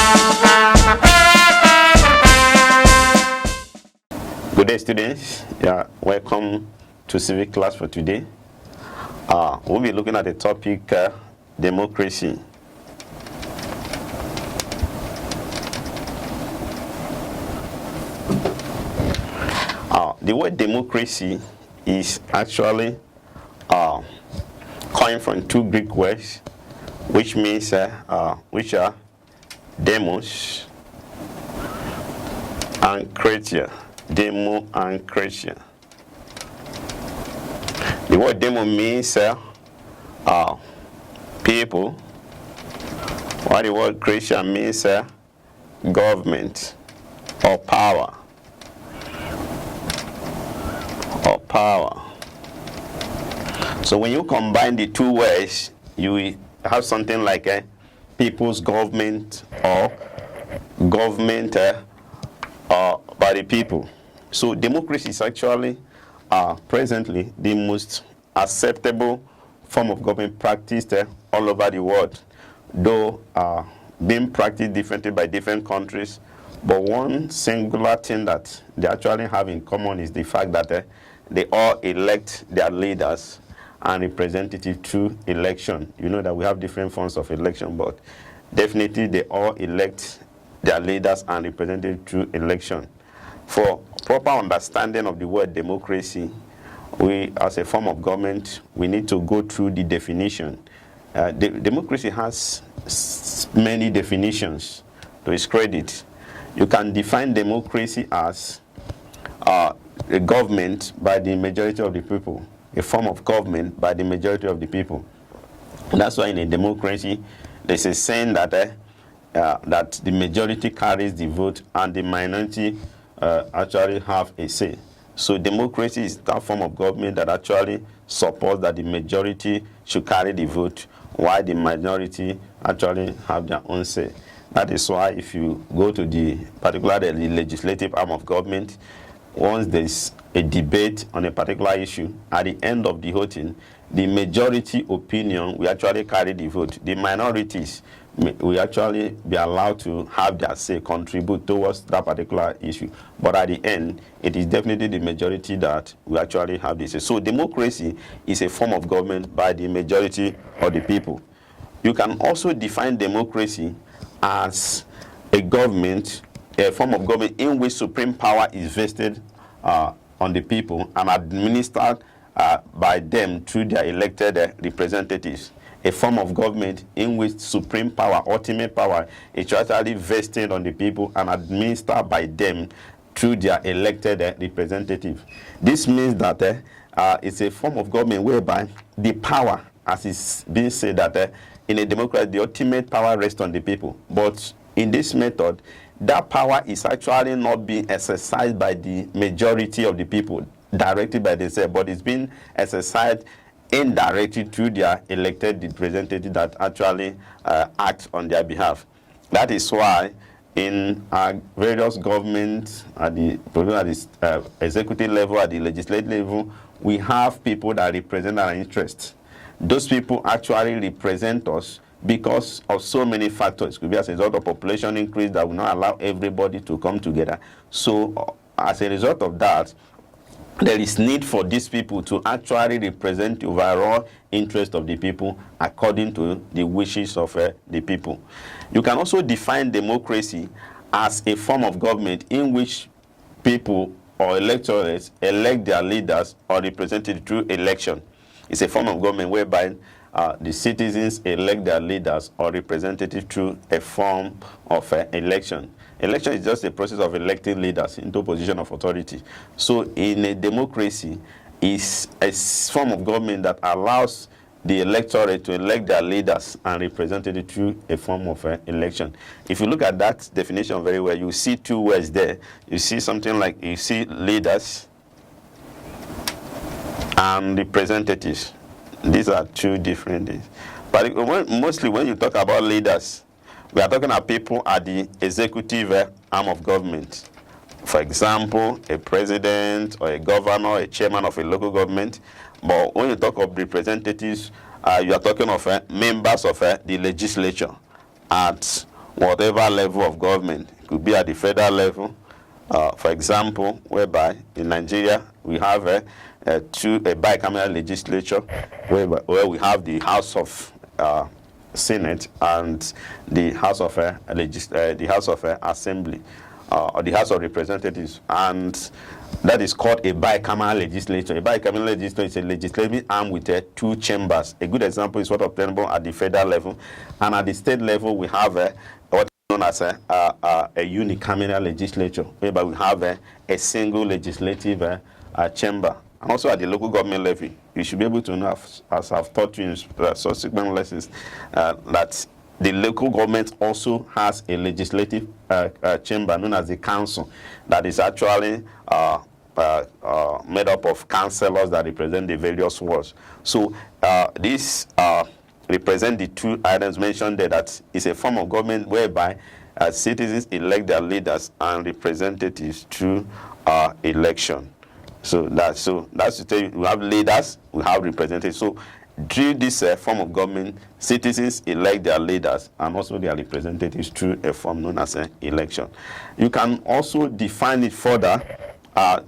Good day, students. Yeah, welcome to Civic class for today. We'll be looking at the topic democracy. The word democracy is actually coined from two Greek words, which means which are demos and kratia. Demo and kratia. The word demo means people, while the word kratia means government or power. So when you combine the two words, you have something like a people's government or government by the people. So democracy is actually presently the most acceptable form of government practiced all over the world, though being practiced differently by different countries. But one singular thing that they actually have in common is the fact that they all elect their leaders and representatives through election. You know that we have different forms of election, but definitely they all elect their leaders and representatives through election. For proper understanding of the word democracy, we, as a form of government, we need to go through the definition. Democracy has many definitions to its credit. You can define democracy as a government by the majority of the people, a form of government by the majority of the people. And that's why in a democracy, there's a saying that that the majority carries the vote and the minority actually have a say. So democracy is that form of government that actually supports that the majority should carry the vote while the minority actually have their own say. That is why if you go to particularly the legislative arm of government, once there's a debate on a particular issue, at the end of the voting, the majority opinion will actually carry the vote. The minorities will actually be allowed to have their say, contribute towards that particular issue. But at the end, it is definitely the majority that will actually have this say. So democracy is a form of government by the majority of the people. You can also define democracy as a government, a form of government in which supreme power is vested on the people and administered by them through their elected representatives. A form of government in which supreme power, ultimate power, is actually vested on the people and administered by them through their elected representative. This means that it's a form of government whereby the power, as is being said, that in a democracy, the ultimate power rests on the people. But in this method, that power is actually not being exercised by the majority of the people directly by themselves, but it's being exercised indirectly through their elected representative that actually act on their behalf. That is why in various governments at the executive level, at the legislative level, we have people that represent our interests. Those people actually represent us because of so many factors. It could be as a result of population increase that will not allow everybody to come together. So as a result of that, there is need for these people to actually represent the overall interest of the people according to the wishes of the people. You can also define democracy as a form of government in which people or electorates elect their leaders or representatives through election. It's a form of government whereby the citizens elect their leaders or representatives through a form of election. Election is just a process of electing leaders into a position of authority. So in a democracy, is a form of government that allows the electorate to elect their leaders and representatives through a form of election. If you look at that definition very well, you see two words there. You see something like, you see leaders and representatives. These are two different things. But mostly when you talk about leaders, we are talking about people at the executive arm of government. For example, a president or a governor, a chairman of a local government. But when you talk of representatives, you are talking of members of the legislature at whatever level of government. It could be at the federal level, for example, whereby in Nigeria we have a bicameral legislature, where we have the House of Senate and the House of Assembly, or the House of Representatives, and that is called a bicameral legislature. A bicameral legislature is a legislative arm with two chambers. A good example is what obtainable at the federal level, and at the state level we have what is known as a unicameral legislature, whereby we have a single legislative chamber. And also at the local government level, you should be able to know, as I've taught you in subsequent lessons, that the local government also has a legislative chamber known as the council, that is actually made up of councillors that represent the various wards. So this represent the two items mentioned there, that is a form of government whereby citizens elect their leaders and representatives through election. So that's to tell you, we have leaders, we have representatives. So through this form of government, citizens elect their leaders and also their representatives through a form known as an election. You can also define it further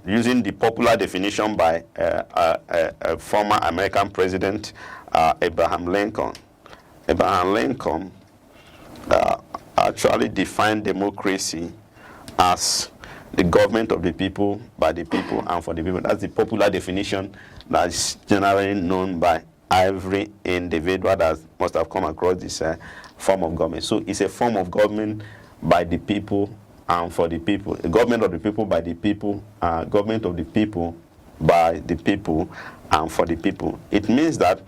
using the popular definition by a former American president, Abraham Lincoln. Abraham Lincoln actually defined democracy as the government of the people, by the people, and for the people. That's the popular definition that's generally known by every individual that must have come across this form of government. So it's a form of government by the people and for the people. A government of the people, by the people, government of the people, by the people, and for the people. It means that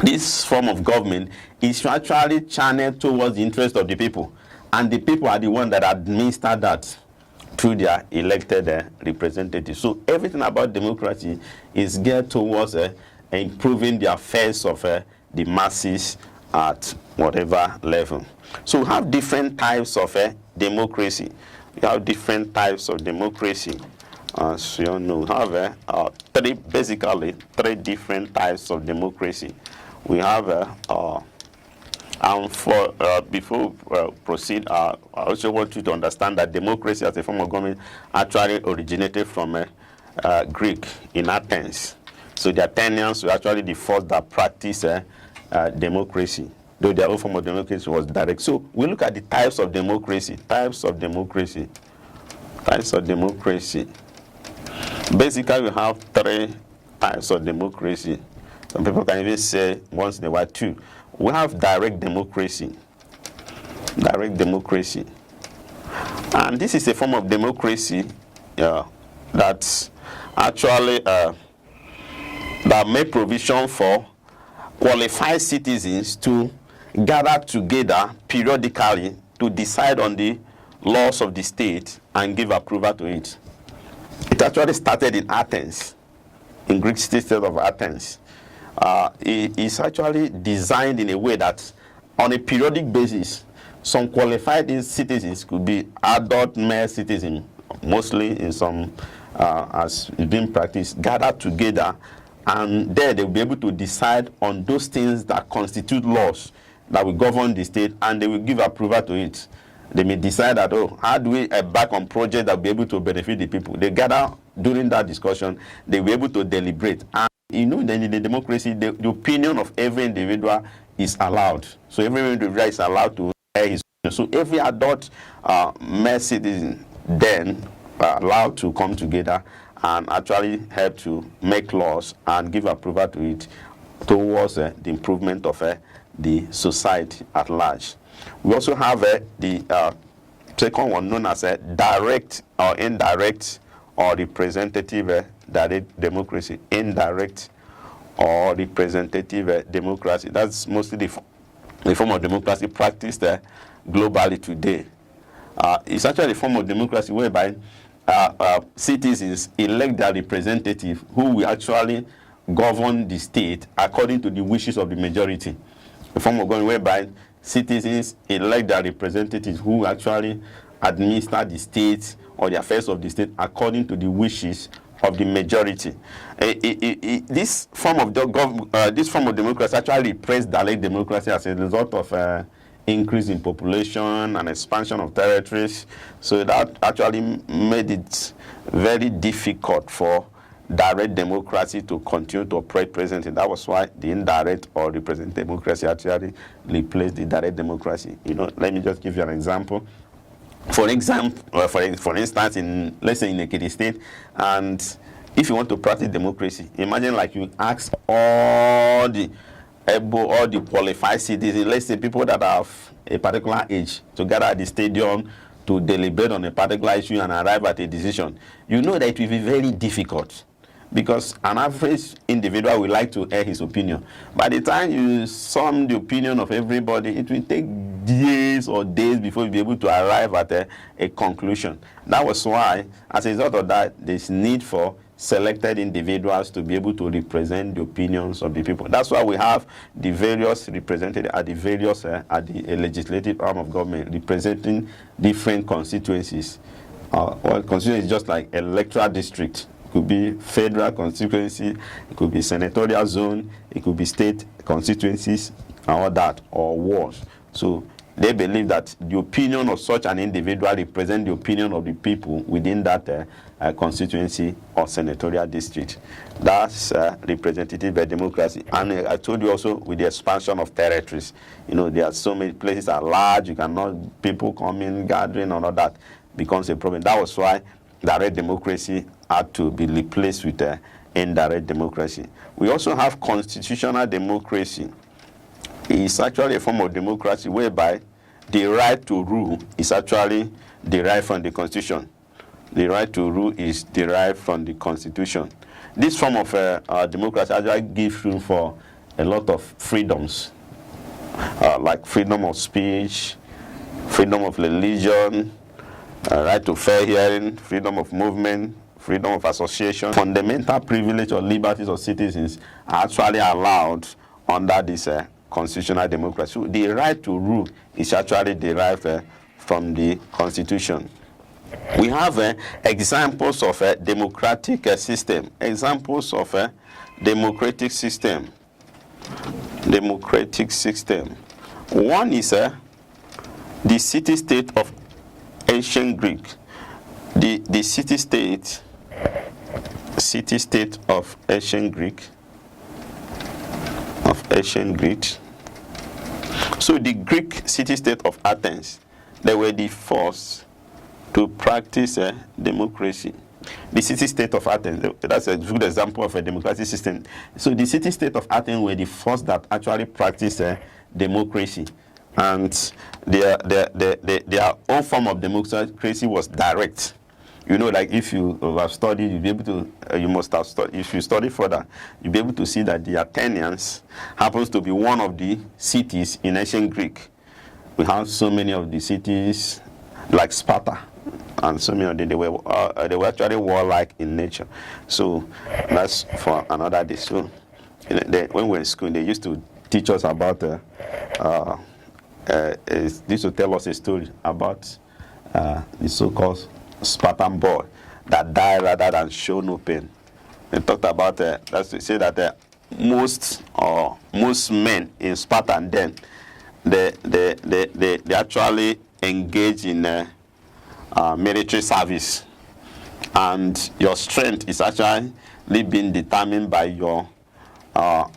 this form of government is actually channeled towards the interest of the people, and the people are the ones that administer that through their elected representatives. So everything about democracy is geared towards improving the affairs of the masses at whatever level. So we have different types of democracy. We have different types of democracy. As you all know, we have basically three different types of democracy. We have before we proceed, I also want you to understand that democracy as a form of government actually originated from Greek in Athens. So the Athenians were actually the first that practiced democracy, though their own form of democracy was direct. So we look at the types of democracy. Types of democracy. Basically, we have three types of democracy. Some people can even say once in a while two. We have direct democracy. Direct democracy. And this is a form of democracy that's actually that made provision for qualified citizens to gather together periodically to decide on the laws of the state and give approval to it. It actually started in Athens, in Greek state of Athens. It is actually designed in a way that on a periodic basis, some qualified citizens could be adult male citizens, mostly in some, as is being practiced, gather together, and there they will be able to decide on those things that constitute laws that will govern the state, and they will give approval to it. They may decide that, oh, how do we back on projects that will be able to benefit the people? They gather during that discussion, they will be able to deliberate. And you know, in the democracy, the opinion of every individual is allowed. So every individual is allowed to share his opinion. So every adult male citizen then allowed to come together and actually help to make laws and give approval to it towards the improvement of the society at large. We also have the second one known as direct or indirect or representative direct democracy. Indirect or representative democracy. That's mostly the form of democracy practiced globally today. It's actually a form of democracy whereby citizens elect their representative who will actually govern the state according to the wishes of the majority. A form of government whereby citizens elect their representatives who actually administer the state or the affairs of the state according to the wishes of the majority. This form of democracy actually replaced direct democracy as a result of increase in population and expansion of territories. So that actually made it very difficult for direct democracy to continue to operate presently. That was why the indirect or representative democracy actually replaced the direct democracy. Let me just give you an example. For example, for instance, let's say in Ekiti State, and if you want to practice democracy, imagine like you ask all the qualified citizens, let's say people that have a particular age, to gather at the stadium to deliberate on a particular issue and arrive at a decision. You know that it will be very difficult, because an average individual will like to air his opinion. By the time you sum the opinion of everybody, it will take years or days before you'll be able to arrive at a conclusion. That was why, as a result of that, there's need for selected individuals to be able to represent the opinions of the people. That's why we have the various represented at the legislative arm of government, representing different constituencies. Constituency is just like electoral district. It could be federal constituency, it could be senatorial zone, it could be state constituencies, and all that, or wards. So they believe that the opinion of such an individual represents the opinion of the people within that constituency or senatorial district. That's representative democracy. And I told you also, with the expansion of territories, there are so many places are large, you cannot, people coming, gathering, and all that becomes a problem. That was why direct democracy had to be replaced with indirect democracy. We also have constitutional democracy. It's actually a form of democracy whereby the right to rule is actually derived from the Constitution. The right to rule is derived from the Constitution. This form of democracy actually gives room for a lot of freedoms, like freedom of speech, freedom of religion, right to fair hearing, freedom of movement, freedom of association. Fundamental privilege or liberties of citizens are actually allowed under this constitutional democracy. So the right to rule is actually derived from the Constitution. We have examples of a democratic system. Examples of a democratic system. Democratic system. One is the city-state of ancient Greek. The city-state of ancient Greek. So the Greek city-state of Athens, they were the first to practice democracy. The city-state of Athens, that's a good example of a democratic system. So the city-state of Athens were the first that actually practiced democracy. And their own form of democracy was direct. Like if you have studied, you'll be able to, you must have studied, if you study further, you'll be able to see that the Athenians happens to be one of the cities in ancient Greek. We have so many of the cities, like Sparta, and so many of them, they were actually warlike in nature. So that's for another day. So when we were in school, they used to teach us about, they used to tell us a story about the so-called Spartan boy that died rather than show no pain. They talked about that's to say that most men in Spartan then they actually engage in military service, and your strength is actually being determined by your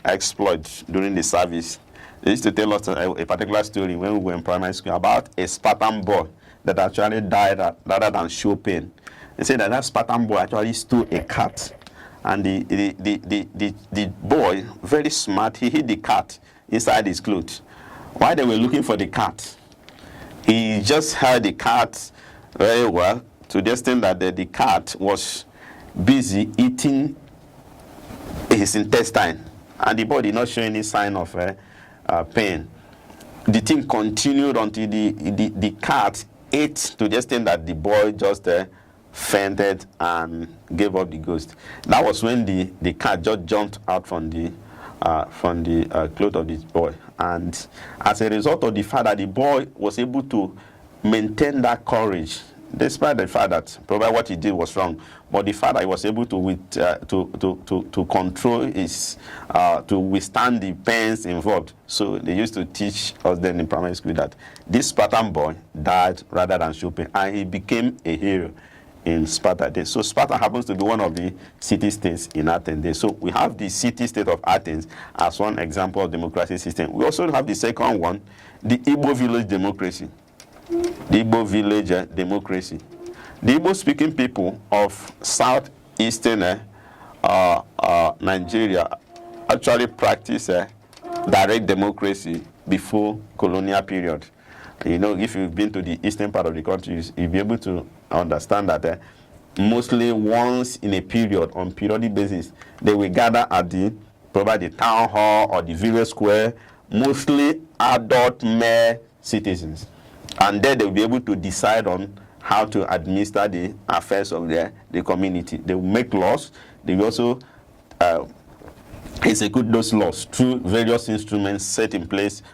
exploits during the service. They used to tell us a particular story when we were in primary school about a Spartan boy that actually died rather than show pain. They said that Spartan boy actually stole a cat, and the boy, very smart, he hid the cat inside his clothes. While they were looking for the cat, he just held the cat very well, to the extent that the cat was busy eating his intestine, and the boy did not show any sign of pain. The thing continued until the cat ate, to the extent that the boy just fainted and gave up the ghost. That was when the cat just jumped out from the clothes of this boy. And as a result of the fact that the boy was able to maintain that courage despite the fact that probably what he did was wrong, but the fact that he was able to to control his to withstand the pains involved. So they used to teach us then in primary school that this Spartan boy died rather than show pain, and he became a hero in Sparta days. So Sparta happens to be one of the city-states in Athens days. So we have the city-state of Athens as one example of democracy system. We also have the second one, the Igbo village democracy. The Igbo village democracy. The Igbo-speaking people of southeastern Nigeria actually practice direct democracy before colonial period. You know, if you've been to the eastern part of the country, you'll be able to understand that mostly once in a period, on periodic basis, they will gather at probably the town hall or the village square, mostly adult male citizens. And then they'll be able to decide on how to administer the affairs of the community. They will make laws. They will also execute those laws through various instruments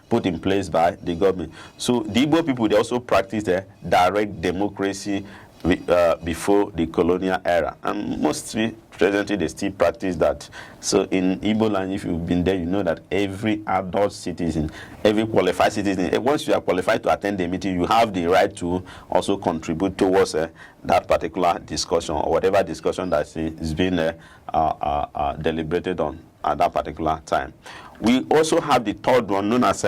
put in place by the government. So the Igbo people, they also practice the direct democracy before the colonial era, and mostly presently they still practice that. So in Igbo land, if you've been there, you know that every adult citizen, every qualified citizen, once you are qualified to attend the meeting, you have the right to also contribute towards that particular discussion or whatever discussion that is being deliberated on at that particular time. We also have the third one known as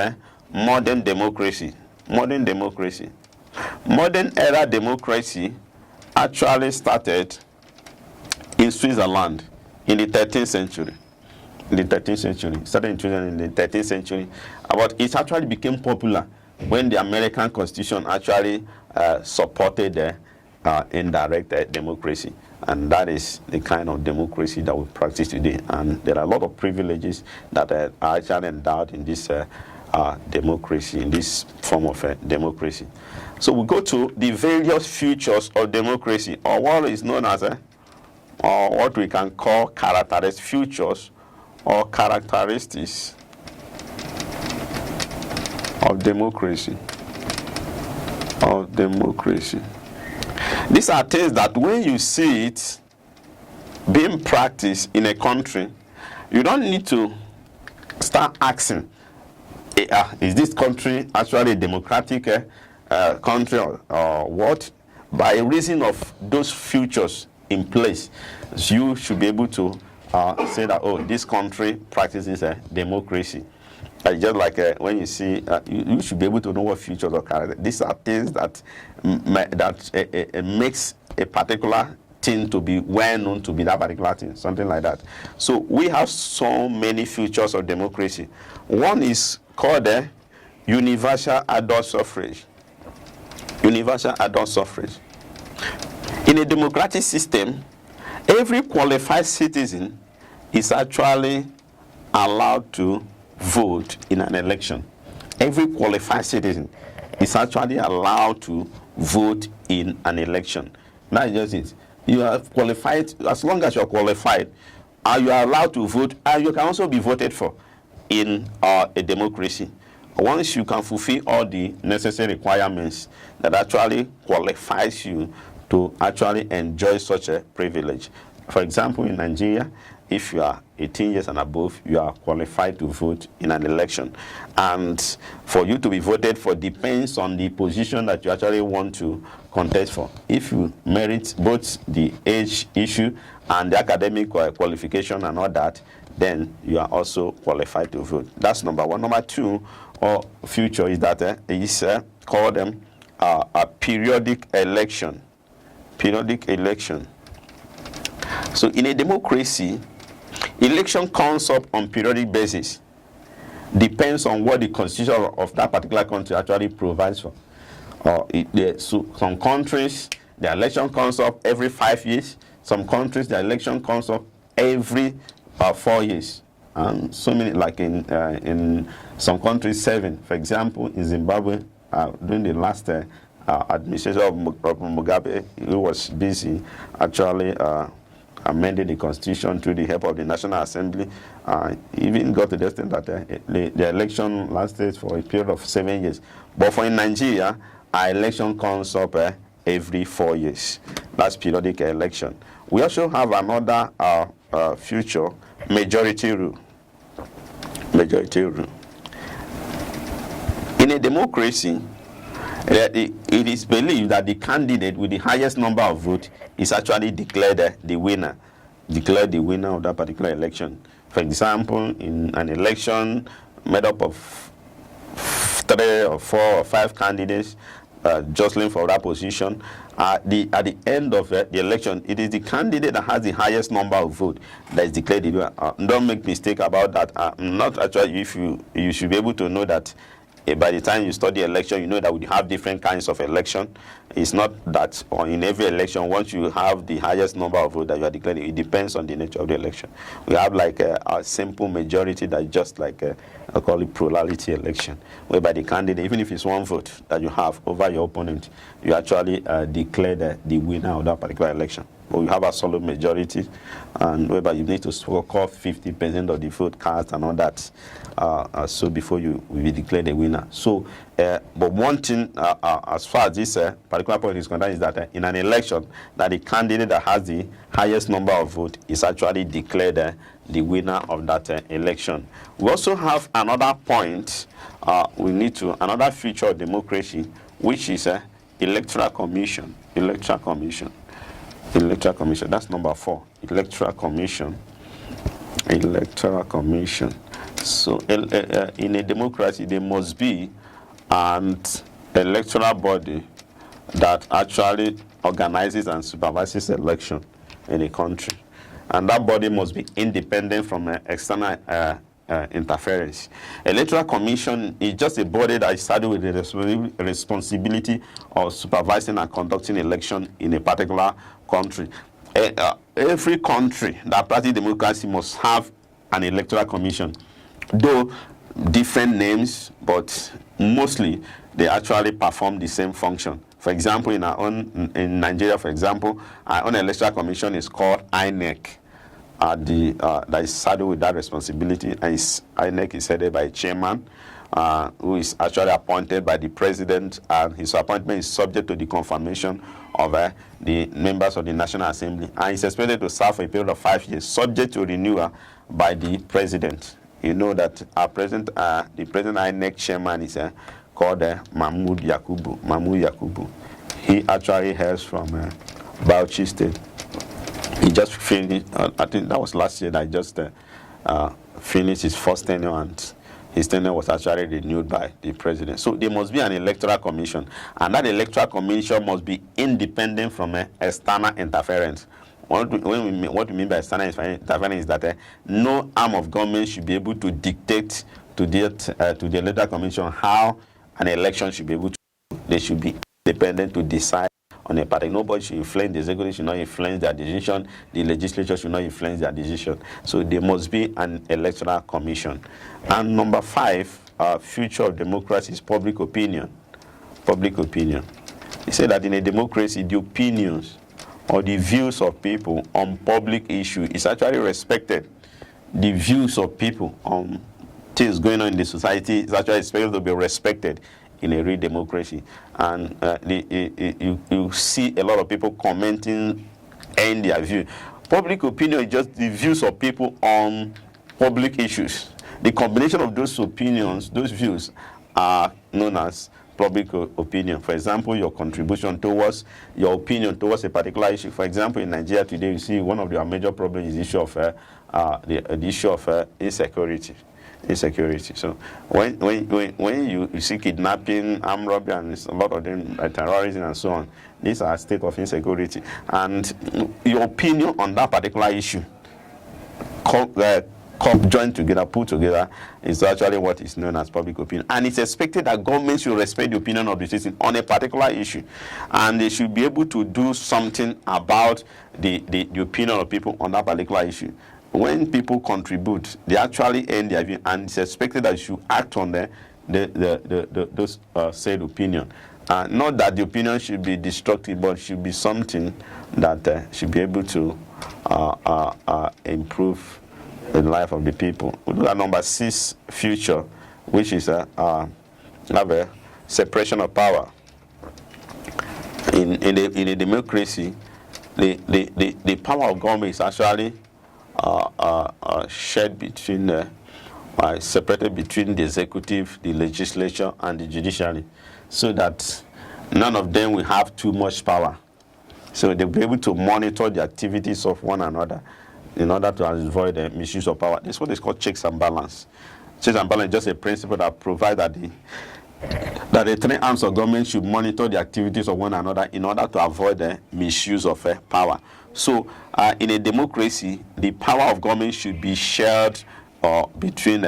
modern democracy. Modern democracy. Modern era democracy actually started in Switzerland in the 13th century. In the 13th century. Started in Switzerland in the 13th century. But it actually became popular when the American Constitution actually supported indirect democracy. And that is the kind of democracy that we practice today. And there are a lot of privileges that are actually endowed in this democracy, in this form of democracy. So we go to the various features of democracy, or what is known as or what we can call features or characteristics of democracy. These are things that when you see it being practiced in a country, you don't need to start asking, is this country actually a democratic country or what? By reason of those features in place, you should be able to say that, oh, this country practices a democracy. Just like when you see, you should be able to know what features or character. These are things that makes a particular thing to be well known to be that particular thing, something like that. So we have so many features of democracy. One is called universal adult suffrage. Universal adult suffrage. In a democratic system, every qualified citizen is actually allowed to vote in an election. Every qualified citizen is actually allowed to vote in an election. That's just it. You are qualified, as long as you are qualified, you are allowed to vote, and you can also be voted for in a democracy. Once you can fulfill all the necessary requirements that actually qualifies you to actually enjoy such a privilege. For example, in Nigeria, if you are 18 years and above, you are qualified to vote in an election. And for you to be voted for depends on the position that you actually want to contest for. If you merit both the age issue and the academic qualification and all that, then you are also qualified to vote. That's number one. Number two, or future, is that is called a periodic election. Periodic election. So in a democracy, election comes up on periodic basis. Depends on what the constitution of that particular country actually provides for. So some countries, the election comes up every 5 years. Some countries, the election comes up every 4 years. And so many, like in some countries, 7. For example, in Zimbabwe, during the last administration of Mugabe, he was busy actually amended the constitution through the help of the National Assembly. Even got to the extent that the election lasted for a period of 7 years. But for in Nigeria, our election comes up every 4 years. That's periodic election. We also have another feature, majority rule. Majority rule. In a democracy, it is believed that the candidate with the highest number of votes is actually declared the winner of that particular election. For example, in an election made up of 3 or 4 or 5 candidates jostling for that position, at the end of the election, it is the candidate that has the highest number of votes that is declared the winner. Don't make mistake about that. Not actually, if you should be able to know that by the time you study election, you know that we have different kinds of election. It's not that in every election, once you have the highest number of votes that you are declaring, it depends on the nature of the election. We have like a simple majority that is just like I call it plurality election, whereby the candidate, even if it's 1 vote that you have over your opponent, you actually declare the winner of that particular election. But we have a solid majority, and whereby you need to score 50% of the vote cast and all that, so before you will be declared a winner. So, but one thing as far as this particular point is concerned is that in an election, that the candidate that has the highest number of votes is actually declared the winner of that election. We also have another point. Another feature of democracy, which is electoral commission. Electoral commission. That's number 4. Electoral commission. So in a democracy, there must be an electoral body that actually organizes and supervises election in a country, and that body must be independent from external interference. Electoral commission is just a body that is started with the responsibility of supervising and conducting election in a particular country. Every country that practices democracy must have an electoral commission, though different names, but mostly they actually perform the same function. For example, in Nigeria, for example, our own electoral commission is called INEC. That is saddled with that responsibility, and INEC is headed by a chairman who is actually appointed by the president, and his appointment is subject to the confirmation of the members of the National Assembly, and is expected to serve for a period of 5 years, subject to renewal by the president. You know that the present INEC chairman is called Mahmoud Yakubu. He actually hails from Bauchi State. He just finished, I think that was last year, that he just finished his first tenure, and his tenure was actually renewed by the president. So there must be an electoral commission, and that electoral commission must be independent from external interference. What we mean by external interference is that no arm of government should be able to dictate to the electoral commission how an election should be able to. They should be independent to decide on a particular. Nobody should influence the executive, should not influence their decision. The legislature should not influence their decision. So there must be an electoral commission. And number 5, future of democracy is public opinion. Public opinion. He said that in a democracy, the opinions or the views of people on public issue is actually respected. The views of people on things going on in the society is actually expected to be respected in a real democracy. And you see a lot of people commenting in their view. Public opinion is just the views of people on public issues. The combination of those opinions, those views, are known as public opinion. For example, your contribution towards, your opinion towards a particular issue. For example, in Nigeria today, you see one of their major problems is the issue of the issue of insecurity. So when you see kidnapping, armed robbery, and a lot of them terrorism and so on, these are a state of insecurity. And your opinion on that particular issue, joined together, put together, is actually what is known as public opinion. And it's expected that governments should respect the opinion of the citizen on a particular issue, and they should be able to do something about the opinion of people on that particular issue. When people contribute, they actually earn their view, and it's expected that you should act on those said opinion. Not that the opinion should be destructive, but should be something that should be able to improve the life of the people. We look at number 6, future, which is have a separation of power. in a democracy, the power of government is actually shared between separated between the executive, the legislature, and the judiciary, so that none of them will have too much power. So they'll be able to monitor the activities of one another in order to avoid the misuse of power. This is what is called checks and balance. Checks and balance is just a principle that provides that the three arms of government should monitor the activities of one another in order to avoid the misuse of power. So in a democracy, the power of government should be shared between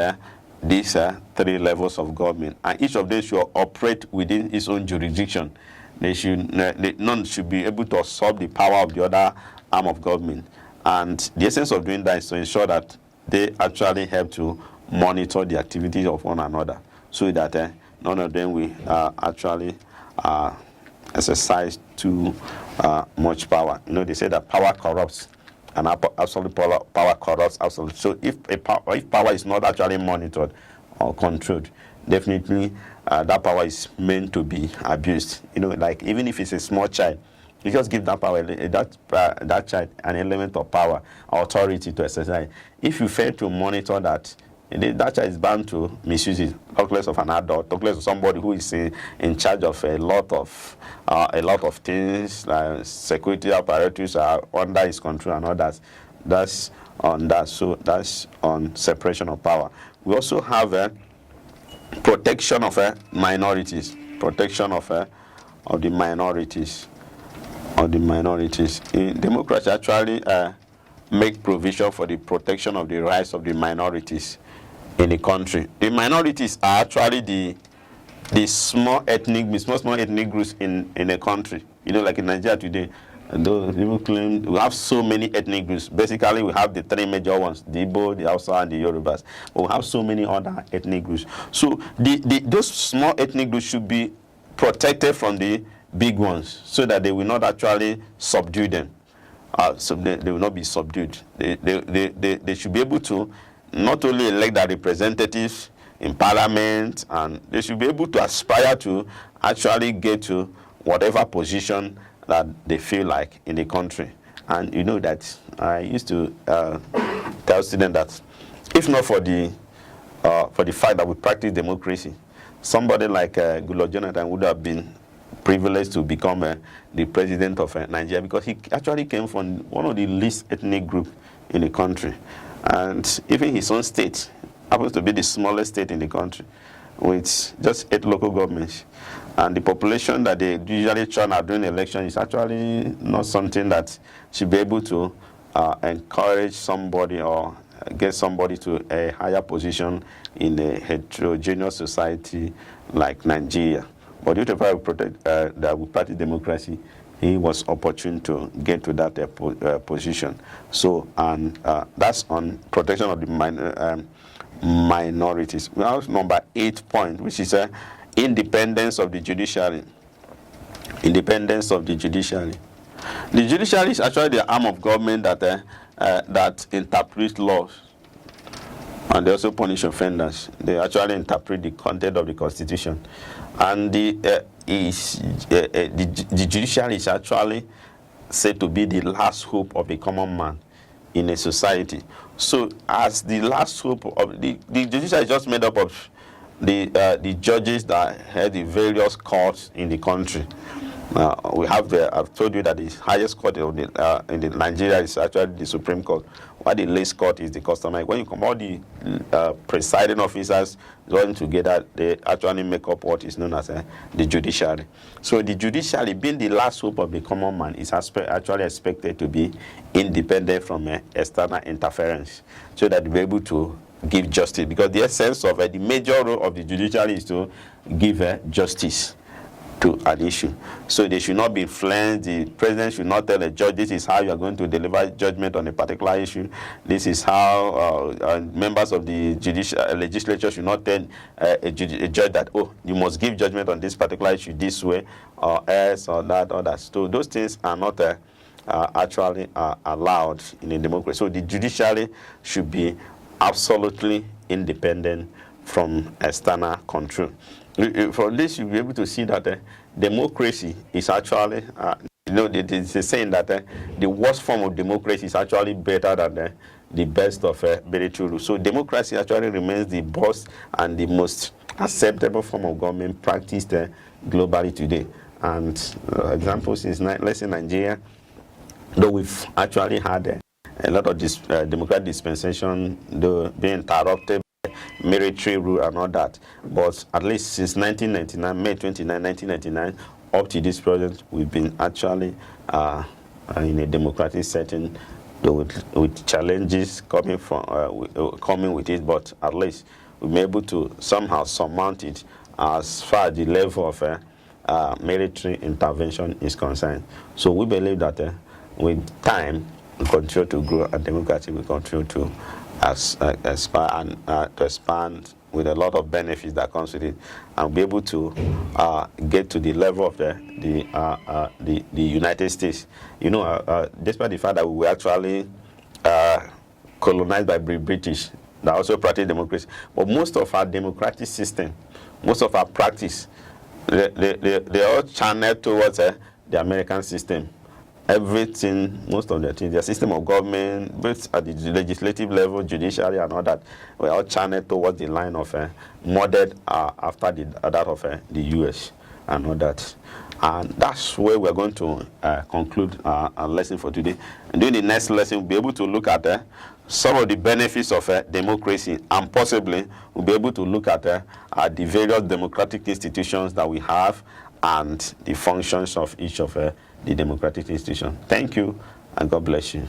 these three levels of government, and each of them should operate within its own jurisdiction. None should be able to usurp the power of the other arm of government. And the essence of doing that is to ensure that they actually help to monitor the activities of one another, so that none of them will actually exercise too much power. You know, they say that power corrupts, and absolute power corrupts absolute. So if power is not actually monitored or controlled, definitely that power is meant to be abused. You know, like even if it's a small child, you just give that power, that child an element of power, authority to exercise. If you fail to monitor that, that child is bound to misuse it. Talk less of an adult, talk less of somebody who is in charge of a lot of things, like security apparatus are under his control and others. That's on that. So that's on separation of power. We also have protection of minorities, protection of the minorities. In democracy, actually make provision for the protection of the rights of the minorities in the country. The minorities are actually the small ethnic groups in a country. You know, like in Nigeria today, those people claim we have so many ethnic groups. Basically, we have the three major ones: the Igbo, the Hausa, and the Yorubas. But we have so many other ethnic groups. So those small ethnic groups should be protected from the big ones, so that they will not actually subdue them. So they will not be subdued. They should be able to not only elect their representatives in parliament, and they should be able to aspire to actually get to whatever position that they feel like in the country. And you know that I used to tell students that if not for the fact that we practice democracy, somebody like Goodluck Jonathan would have been privileged to become the president of Nigeria, because he actually came from one of the least ethnic groups in the country. And even his own state happens to be the smallest state in the country, with just 8 local governments. And the population that they usually churn out during election is actually not something that should be able to encourage somebody or get somebody to a higher position in a heterogeneous society like Nigeria. But due to the fact that we practice democracy, he was opportune to get to that position. So, and that's on protection of the minorities. We have number 8 point, which is independence of the judiciary. Independence of the judiciary. The judiciary is actually the arm of government that interprets laws, and they also punish offenders. They actually interpret the content of the Constitution, and the judiciary is actually said to be the last hope of a common man in a society. So, as the last hope of the judiciary is just made up of the judges that head the various courts in the country. We have I've told you that the highest court in Nigeria is actually the Supreme Court, while the least court is the customary. When you combine the presiding officers join together, they actually make up what is known as the judiciary. So the judiciary, being the last hope of the common man, is actually expected to be independent from external interference, so that they'll be able to give justice. Because the essence of the major role of the judiciary is to give justice to an issue. So they should not be influenced. The president should not tell a judge, this is how you are going to deliver judgment on a particular issue. This is how members of the legislature should not tell a judge that, oh, you must give judgment on this particular issue this way, or else, or that, or that. So those things are not actually allowed in a democracy. So the judiciary should be absolutely independent from external control. from this, you'll be able to see that democracy is actually, it's saying that the worst form of democracy is actually better than the best of military rule. So democracy actually remains the best and the most acceptable form of government practiced globally today. And examples is, let's say, Nigeria, though we've actually had a lot of this democratic dispensation, though being interrupted by military rule and all that. But at least since 1999, May 29, 1999, up to this present, we've been actually in a democratic setting, though with challenges coming coming with it. But at least we've been able to somehow surmount it as far as the level of military intervention is concerned. So we believe that with time, we continue to grow, and democracy will continue to expand with a lot of benefits that comes with it, and be able to get to the level of the United States. Despite the fact that we were actually colonized by British, that also practice democracy, but most of our democratic system, most of our practice, they all channeled towards the American system. Everything, most of the things, the system of government, both at the legislative level, judiciary, and all that, were all channeled towards the line of modeled after that of the US and all that. And that's where we're going to conclude our lesson for today. And during the next lesson, we'll be able to look at some of the benefits of democracy, and possibly we'll be able to look at the various democratic institutions that we have and the functions of each of the democratic institutions. Thank you, and God bless you.